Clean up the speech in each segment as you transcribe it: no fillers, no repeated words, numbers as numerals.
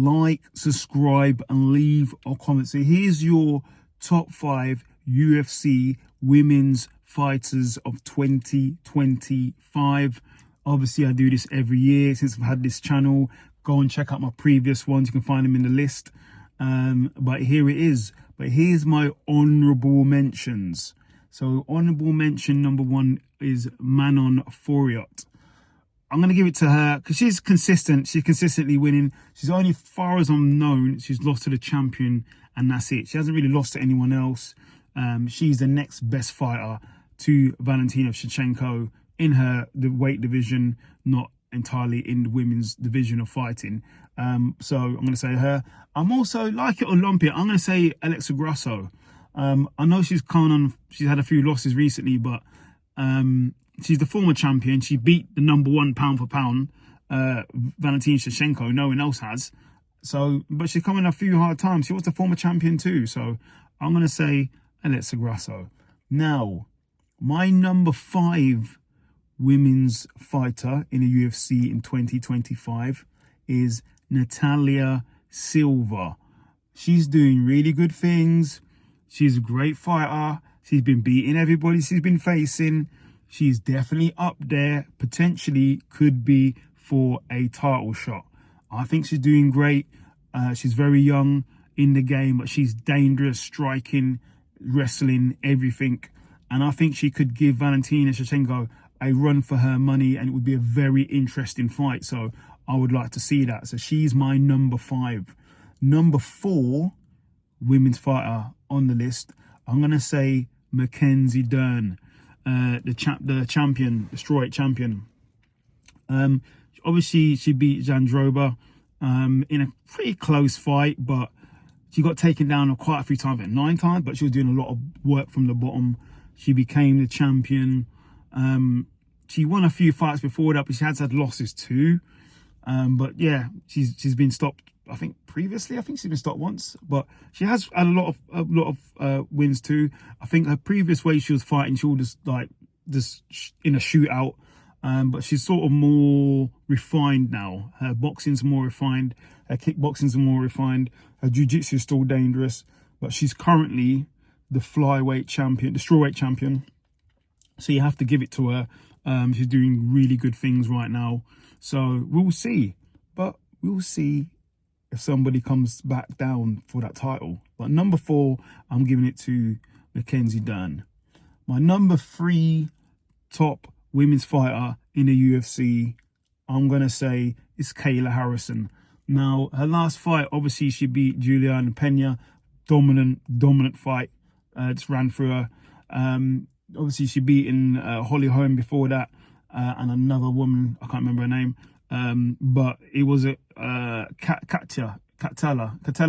like, subscribe, and leave a comment. So here's your top 5 UFC women's fighters of 2025. Obviously, I do this every year since I've had this channel. Go and check out my previous ones. You can find them in the list. But here it is. But here's my honorable mentions. So honorable mention number 1 is Manon Fiorot. I'm going to give it to her because she's consistent. She's consistently winning. She's only, far as I'm known, she's lost to the champion, and that's it. She hasn't really lost to anyone else. She's the next best fighter to Valentina Shevchenko in the weight division, not entirely in the women's division of fighting. So I'm going to say her. I'm also, like it or lump it, I'm going to say Alexa Grasso. I know she's had a few losses recently, but she's the former champion. She beat the number 1 pound for pound, Valentina Shevchenko. No one else has. So, but she's come in a few hard times. She was the former champion too. So I'm going to say Alexa Grasso. Now, my number 5 women's fighter in the UFC in 2025 is Natalia Silva. She's doing really good things. She's a great fighter. She's been beating everybody she's been facing. She's definitely up there, potentially could be for a title shot. I think she's doing great. She's very young in the game, but she's dangerous, striking, wrestling, everything. And I think she could give Valentina Shevchenko a run for her money, and it would be a very interesting fight. So I would like to see that. So she's my number 5. Number 4 women's fighter on the list, I'm going to say Mackenzie Dern. The champion, the strawweight champion. Obviously, she beat Jandroba in a pretty close fight, but she got taken down quite a few times, 9 times, but she was doing a lot of work from the bottom. She became the champion. She won a few fights before that, but she has had losses too. But yeah, she's been stopped. I think previously, she's been stopped once, but she has had a lot of wins too. I think her previous way she was fighting, she was just in a shootout. But she's sort of more refined now. Her boxing's more refined. Her kickboxing's more refined. Her jiu-jitsu is still dangerous, but she's currently the flyweight champion, the strawweight champion. So you have to give it to her. She's doing really good things right now. So we'll see. But we'll see if somebody comes back down for that title. But number 4, I'm giving it to Mackenzie Dern. My number 3 top women's fighter in the UFC, I'm going to say, is Kayla Harrison. Now, her last fight, obviously, she beat Juliana Pena. Dominant fight. Just ran through her. Obviously, she beat Holly Holm before that. And another woman, I can't remember her name. But it was Katella,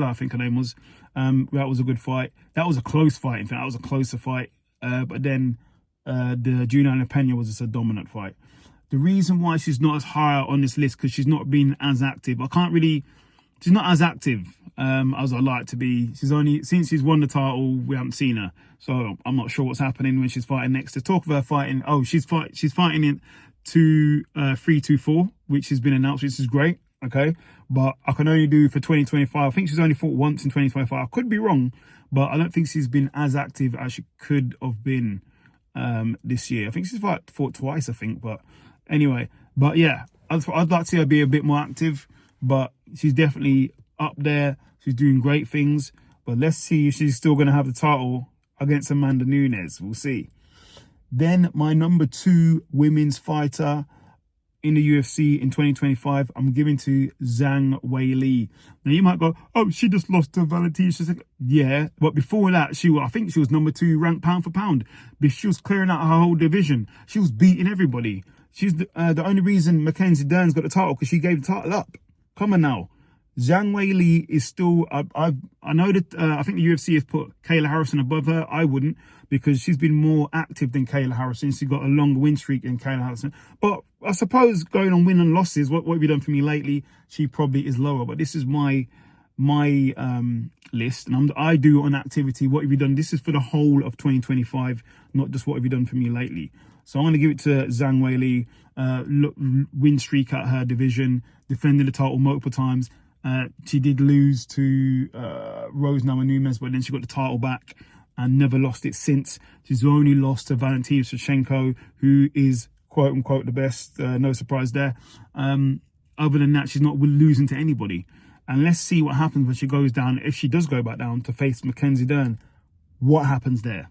I think her name was. That was a good fight. That was a close fight. In fact, that was a closer fight. But then the Juliana Pena was just a dominant fight. The reason why she's not as high on this list, because she's not been as active. She's not as active as I'd like to be. Since she's won the title, we haven't seen her. So I'm not sure what's happening when she's fighting next. To talk of her fighting, she's fighting in 324, which has been announced, which is great. Okay, but I can only do for 2025. I think she's only fought once in 2025. I could be wrong, but I don't think she's been as active as she could have been this year. I think she's fought twice, I think. But anyway, but yeah, I'd like to see her be a bit more active, but she's definitely up there. She's doing great things, but let's see if she's still going to have the title against Amanda Nunes. We'll see. Then my number 2 women's fighter in the UFC in 2025, I'm giving to Zhang Weili. Now you might go, she just lost to Valentina. Yeah, but before that, I think she was number 2 ranked pound for pound. She was clearing out her whole division. She was beating everybody. She's the only reason Mackenzie Dern's got the title, because she gave the title up. Come on now. Zhang Weili is still, I know that I think the UFC has put Kayla Harrison above her. I wouldn't, because she's been more active than Kayla Harrison. She's got a longer win streak than Kayla Harrison. But I suppose going on win and losses, what have you done for me lately? She probably is lower. But this is my list, and I do on activity. What have you done? This is for the whole of 2025, not just what have you done for me lately. So I'm going to give it to Zhang Weili. Win streak at her division, defending the title multiple times. She did lose to Rose Namajunas, but then she got the title back and never lost it since. She's only lost to Valentina Shevchenko, who is quote unquote the best. No surprise there. Other than that, she's not losing to anybody. And let's see what happens when she goes down. If she does go back down to face Mackenzie Dern, what happens there?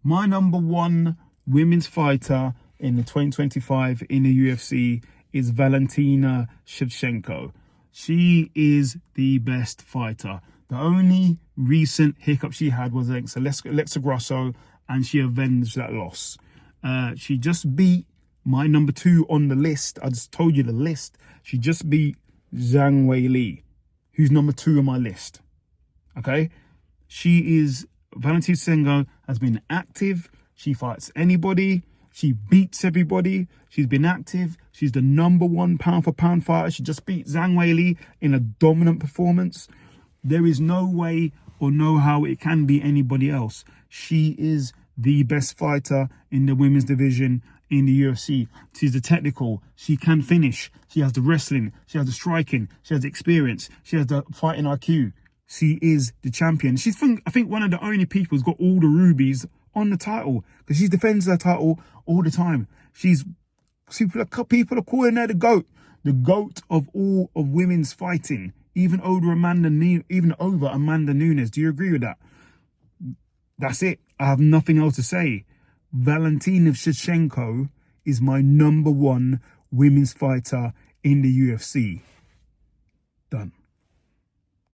My number one women's fighter in the 2025 in the UFC is Valentina Shevchenko. She is the best fighter. The only recent hiccup she had was against Alexa Grasso, and she avenged that loss. She just beat my number 2 on the list. I just told you the list. She just beat Zhang Weili, who's number 2 on my list. Okay? Valentina Shevchenko has been active. She fights anybody. She beats everybody. She's been active. She's the number 1 pound for pound fighter. She just beat Zhang Weili in a dominant performance. There is no way or no how it can be anybody else. She is the best fighter in the women's division in the UFC. She's the technical. She can finish. She has the wrestling. She has the striking. She has the experience. She has the fighting IQ. She is the champion. She's, I think, one of the only people who's got all the rubies on the title, because she defends her title all the time. People are calling her the GOAT of all of women's fighting, even over Amanda Nunes. Do you agree with that? That's it. I have nothing else to say. Valentina Shevchenko is my number 1 women's fighter in the UFC. Done.